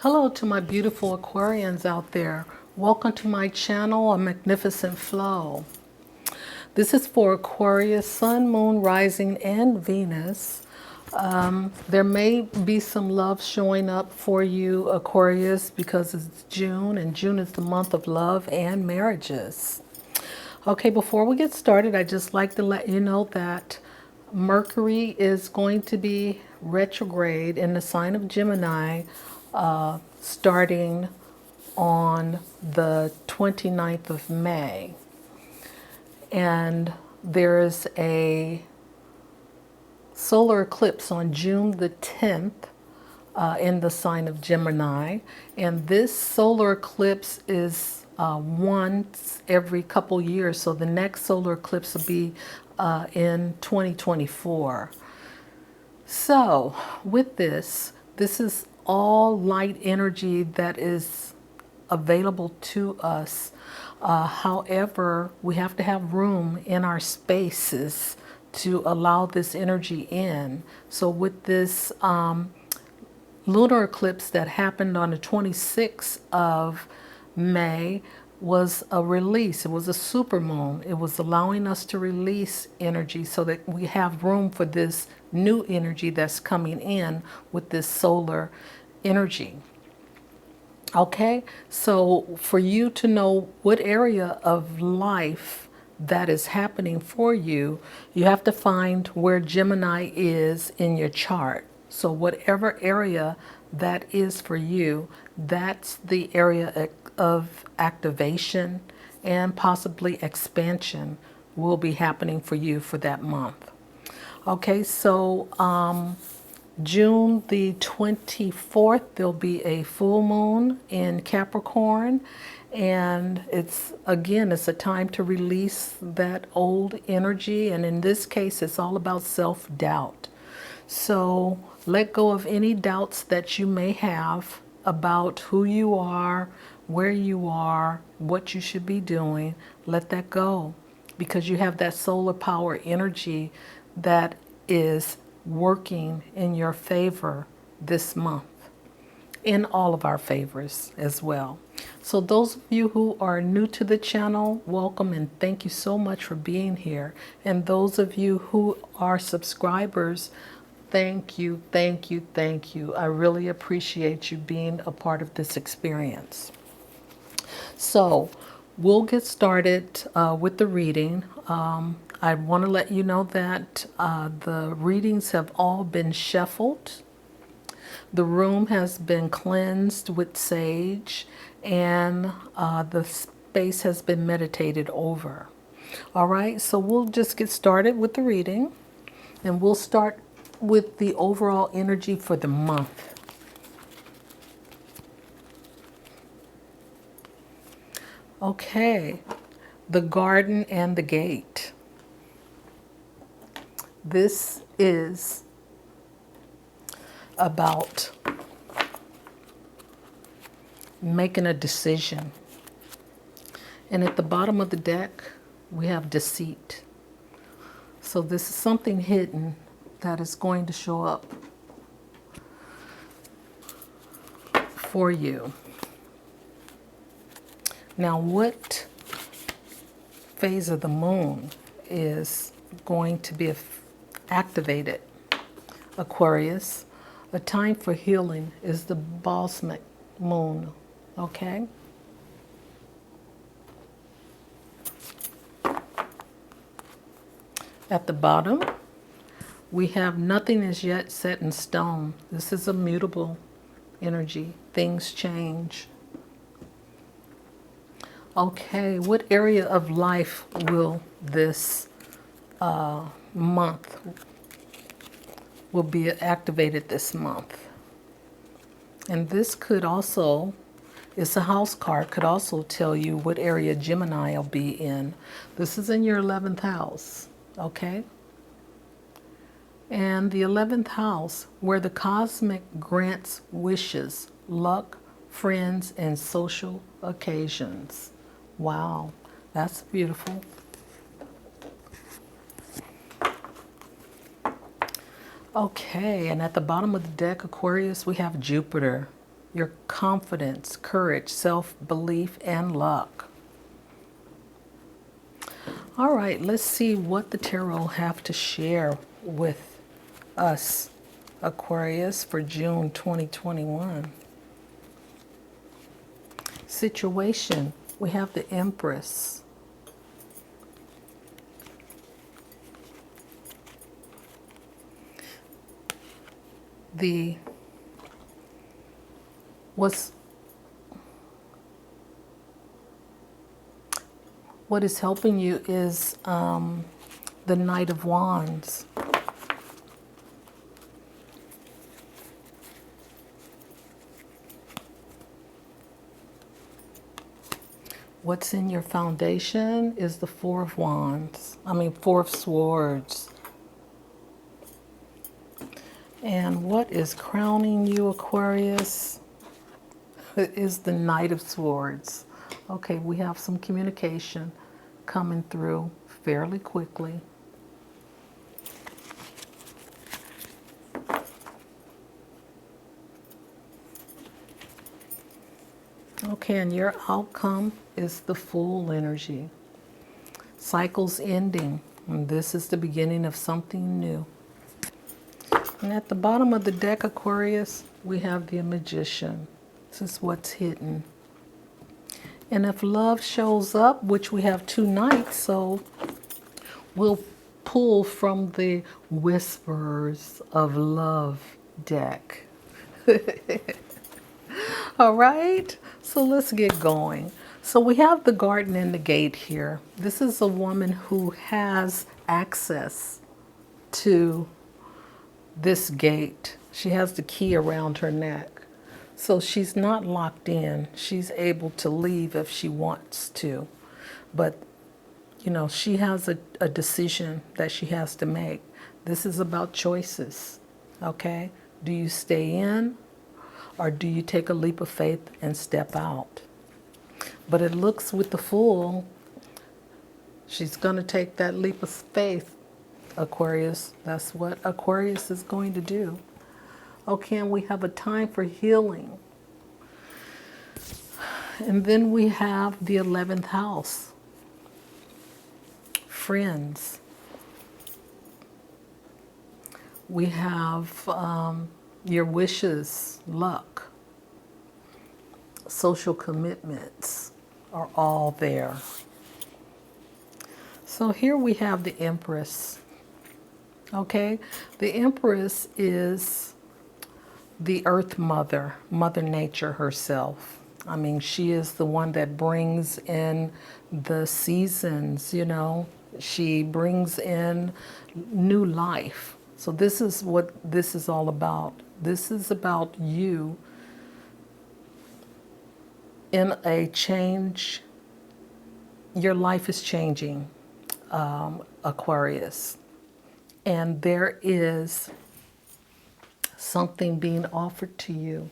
Hello to my beautiful Aquarians out there. Welcome to my channel, A Magnificent Flow. This is for Aquarius, Sun, Moon, Rising, and Venus. There may be some love showing up for you, Aquarius, because it's June, and June is the month of love and marriages. Okay, before we get started, I'd just like to let you know that Mercury is going to be retrograde in the sign of Gemini starting on the 29th of May. And there is a solar eclipse on June the 10th in the sign of Gemini. And this solar eclipse is once every couple years. So the next solar eclipse will be in 2024. So with this is all light energy that is available to us. However, we have to have room in our spaces to allow this energy in. So with this lunar eclipse that happened on the 26th of May was a release. It was a supermoon. It was allowing us to release energy so that we have room for this new energy that's coming in with this solar energy. Okay, so for you to know what area of life that is happening for you, you have to find where Gemini is in your chart. So whatever area that is for you, that's the area of activation and possibly expansion will be happening for you for that month. Okay, so June the 24th, there'll be a full moon in Capricorn. And it's a time to release that old energy. And in this case, it's all about self-doubt. So let go of any doubts that you may have about who you are, where you are, what you should be doing. Let that go, because you have that solar power energy that is working in your favor this month, in all of our favors as well. So those of you who are new to the channel, welcome and thank you so much for being here. And those of you who are subscribers, thank you, thank you, thank you. I really appreciate you being a part of this experience. So we'll get started with the reading. I want to let you know that the readings have all been shuffled. The room has been cleansed with sage, and the space has been meditated over. All right, so we'll just get started with the reading, and we'll start with the overall energy for the month. Okay, the garden and the gate. This is about making a decision. And at the bottom of the deck, we have deceit. So this is something hidden that is going to show up for you. Now, what phase of the moon is going to be activated, Aquarius? A time for healing is the balsamic moon, okay? At the bottom, we have nothing is yet set in stone. This is a mutable energy. Things change. Okay, what area of life will this month will be activated this month? And this could also, it's a house card, could also tell you what area Gemini will be in. This is in your 11th house, okay? And the 11th house, where the cosmic grants wishes, luck, friends, and social occasions. Wow, that's beautiful. Okay, and at the bottom of the deck, Aquarius, we have Jupiter. your confidence, courage, self-belief, and luck. All right, let's see what the tarot have to share with us, Aquarius, for June 2021. Situation, we have the Empress. The what is helping you is the Knight of Wands. What's in your foundation is the Four of Wands. Four of Swords. And what is crowning you, Aquarius, is the Knight of Swords. Okay, we have some communication coming through fairly quickly. Okay, and your outcome is the Fool energy. Cycles ending, and this is the beginning of something new. And at the bottom of the deck, Aquarius, we have the Magician. This is what's hidden. And if love shows up, which we have 2 knights, so we'll pull from the Whispers of Love deck. All right, so let's get going. So we have the Garden and the Gate here. This is a woman who has access to this gate. She has the key around her neck. So she's not locked in. She's able to leave if she wants to. But, you know, she has a decision that she has to make. This is about choices, okay? Do you stay in or do you take a leap of faith and step out? But it looks with the Fool, she's going to take that leap of faith, Aquarius. That's what Aquarius is going to do. Okay, and we have a time for healing. And then we have the 11th house. Friends. We have your wishes, luck, social commitments are all there. So here we have the Empress. Okay, the Empress is the Earth Mother, Mother Nature herself. I mean, she is the one that brings in the seasons, you know. She brings in new life. So this is what this is all about. This is about you in a change. Your life is changing, Aquarius. And there is something being offered to you.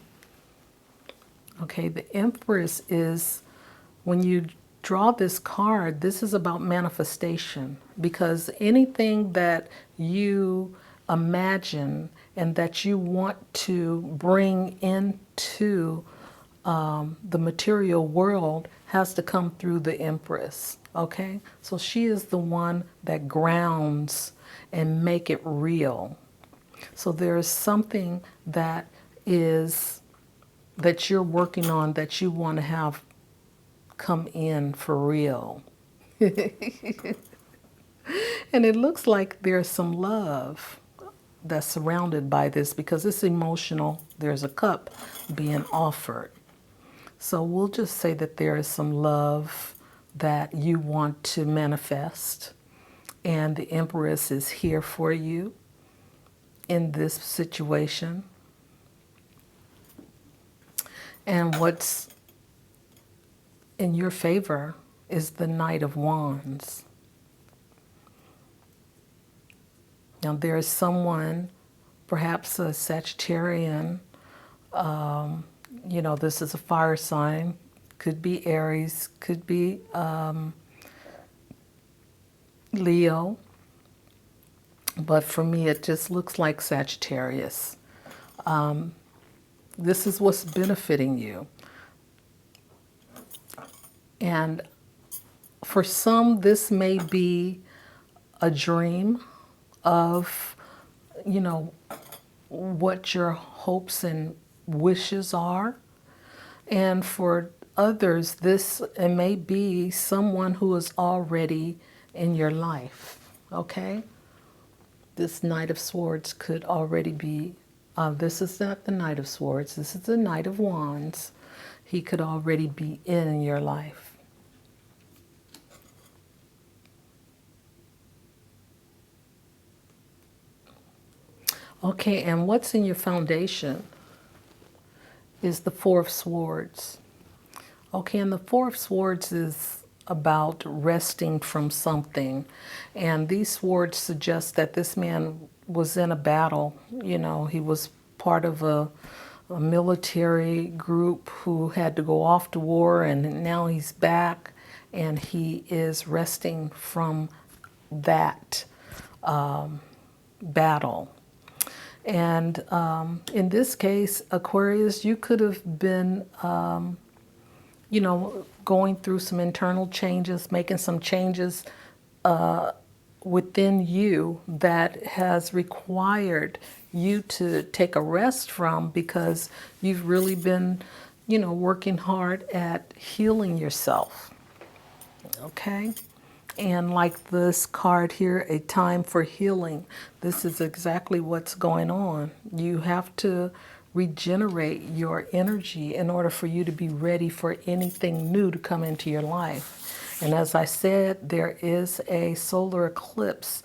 Okay, the Empress is, when you draw this card, this is about manifestation, because anything that you imagine and that you want to bring into the material world has to come through the Empress. Okay, so she is the one that grounds and make it real. So there is something that you're working on that you want to have come in for real. And it looks like there's some love that's surrounded by this because it's emotional. There's a cup being offered. So we'll just say that there is some love that you want to manifest. And the Empress is here for you in this situation. And what's in your favor is the Knight of Wands. Now there is someone, perhaps a Sagittarian, you know, this is a fire sign, could be Aries, could be Leo, but for me it just looks like Sagittarius. This is what's benefiting you. And for some, this may be a dream of, you know, what your hopes and wishes are. And for others, this it may be someone who is already in your life, okay? This Knight of Swords could already be, this is not the Knight of Swords, this is the Knight of Wands. He could already be in your life. Okay, and what's in your foundation is the Four of Swords. Okay, and the Four of Swords is about resting from something. And these swords suggest that this man was in a battle. You know, he was part of a military group who had to go off to war, and now he's back and he is resting from that battle. And in this case, Aquarius, you could have been, you know, going through some internal changes, making some changes within you that has required you to take a rest from, because you've really been, you know, working hard at healing yourself. Okay? And like this card here, a time for healing, this is exactly what's going on. You have to regenerate your energy in order for you to be ready for anything new to come into your life. And as I said, there is a solar eclipse.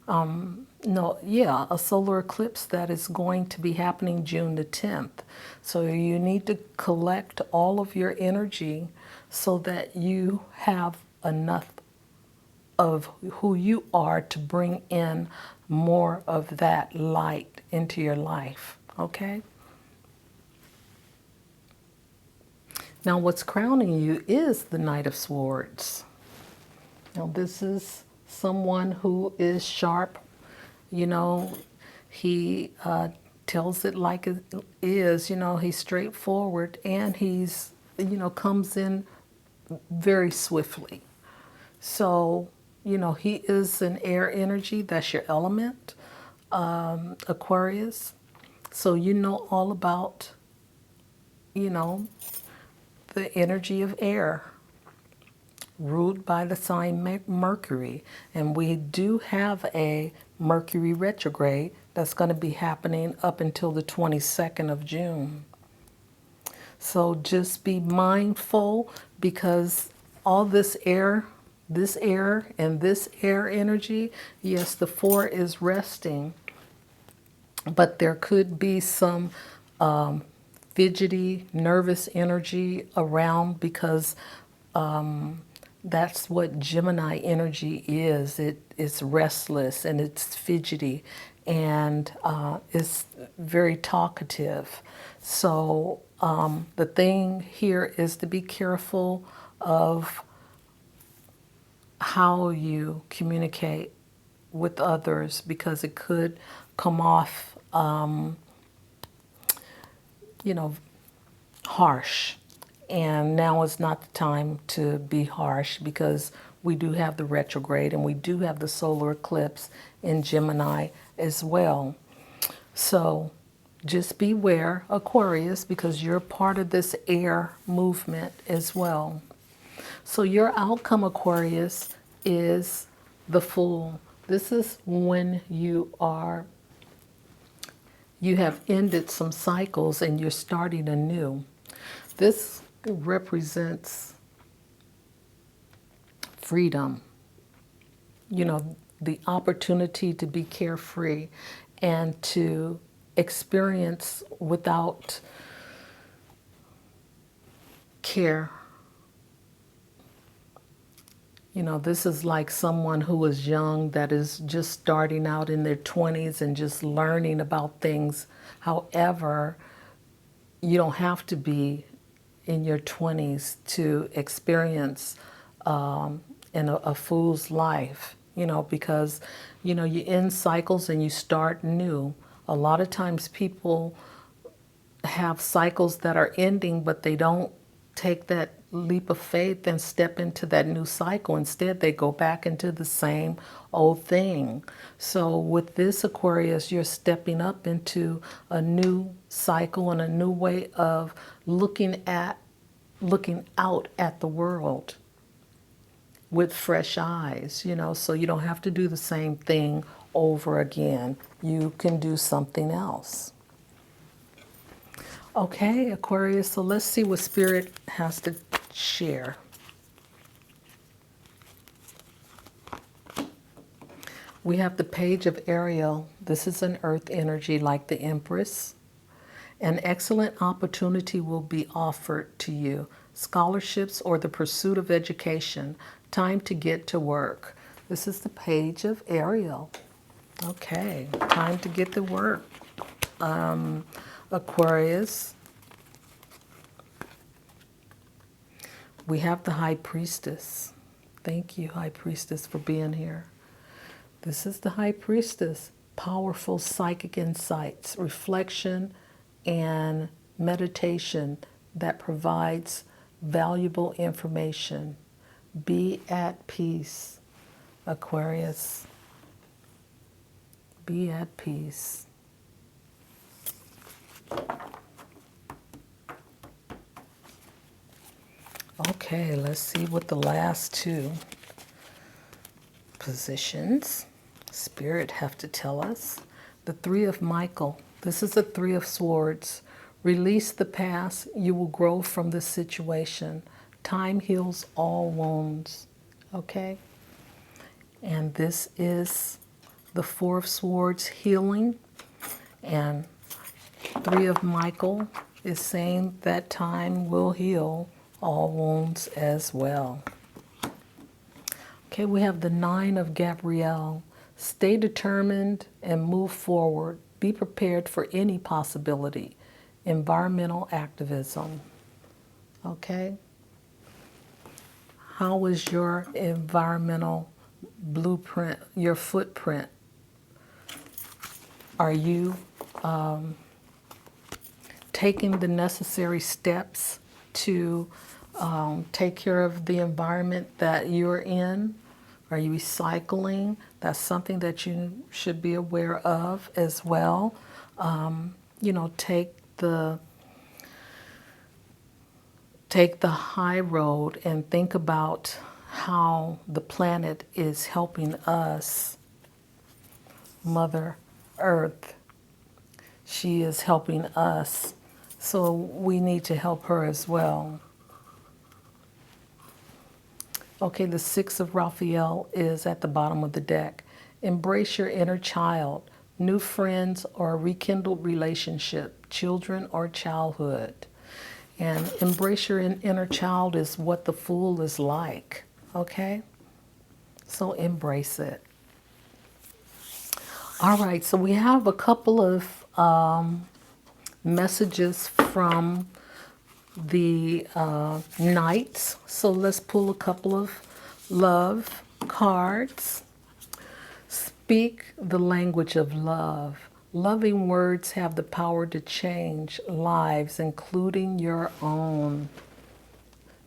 A solar eclipse that is going to be happening June the 10th. So you need to collect all of your energy so that you have enough of who you are to bring in more of that light into your life, okay? Now what's crowning you is the Knight of Swords. Now this is someone who is sharp, you know, he tells it like it is, you know, he's straightforward, and he's, you know, comes in very swiftly. So, you know, he is an air energy, that's your element, Aquarius. So you know all about, you know, the energy of air, ruled by the sign Mercury. And we do have a Mercury retrograde that's going to be happening up until the 22nd of June. So just be mindful, because all this air and this air energy, yes, the four is resting, but there could be some fidgety, nervous energy around, because that's what Gemini energy is. It's restless and it's fidgety, and it's very talkative. So the thing here is to be careful of how you communicate with others, because it could come off, you know, harsh. And now is not the time to be harsh, because we do have the retrograde and we do have the solar eclipse in Gemini as well. So just beware, Aquarius, because you're part of this air movement as well. So your outcome, Aquarius, is the Fool. This is when you have ended some cycles and you're starting anew. This represents freedom, you know, the opportunity to be carefree and to experience without care. You know, this is like someone who is young that is just starting out in their 20s and just learning about things. However, you don't have to be in your 20s to experience in a fool's life, you know, because, you know, you end cycles and you start new. A lot of times people, have cycles that are ending, but they don't take that leap of faith and step into that new cycle. Instead, they go back into the same old thing. So with this Aquarius, you're stepping up into a new cycle and a new way of looking out at the world with fresh eyes, so you don't have to do the same thing over again. You can do something else. Okay, Aquarius, so let's see what Spirit has to share. We have the Page of Ariel. This is an earth energy like the Empress. An excellent opportunity will be offered to you. Scholarships or the pursuit of education. Time to get to work. This is the Page of Ariel. Okay, time to get to work. Aquarius. We have the High Priestess. Thank you, High Priestess, for being here. This is the High Priestess. Powerful psychic insights, reflection, and meditation that provides valuable information. Be at peace, Aquarius. Be at peace. Okay, let's see what the last two positions Spirit have to tell us. The Three of Michael. This is the Three of Swords. Release the past. You will grow from this situation. Time heals all wounds. Okay? And this is the Four of Swords, healing. And Three of Michael is saying that time will heal all wounds as well. Okay, we have the Nine of Gabrielle. Stay determined and move forward. Be prepared for any possibility. Environmental activism. Okay? How is your environmental blueprint, your footprint? Are you taking the necessary steps to take care of the environment that you're in? Are you recycling? That's something that you should be aware of as well. Take the high road and think about how the planet is helping us. Mother Earth, she is helping us. So we need to help her as well. Okay, the Six of Raphael is at the bottom of the deck. Embrace your inner child, new friends or a rekindled relationship, children or childhood. And embrace your inner child is what the Fool is like, okay? So embrace it. All right, so we have a couple of messages from the Knights. So let's pull a couple of love cards. Speak the language of love. Loving words have the power to change lives, including your own.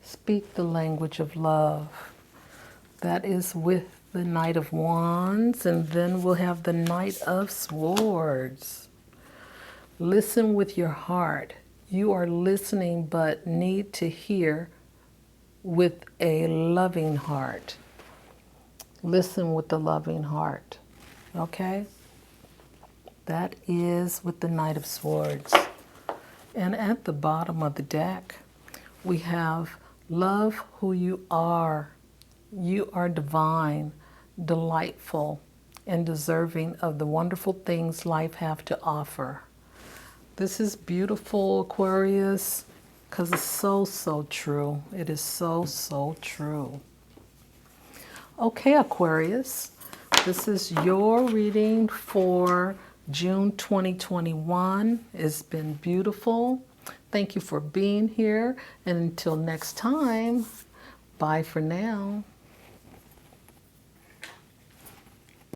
Speak the language of love. That is with the Knight of Wands, and then we'll have the Knight of Swords. Listen with your heart. You are listening but need to hear with a loving heart. Listen with the loving heart. Okay? That is with the Knight of Swords. And at the bottom of the deck, we have love who you are. You are divine, delightful, and deserving of the wonderful things life have to offer. This is beautiful, Aquarius, because it's so, so true. It is so, so true. Okay, Aquarius, this is your reading for June 2021. It's been beautiful. Thank you for being here. And until next time, bye for now.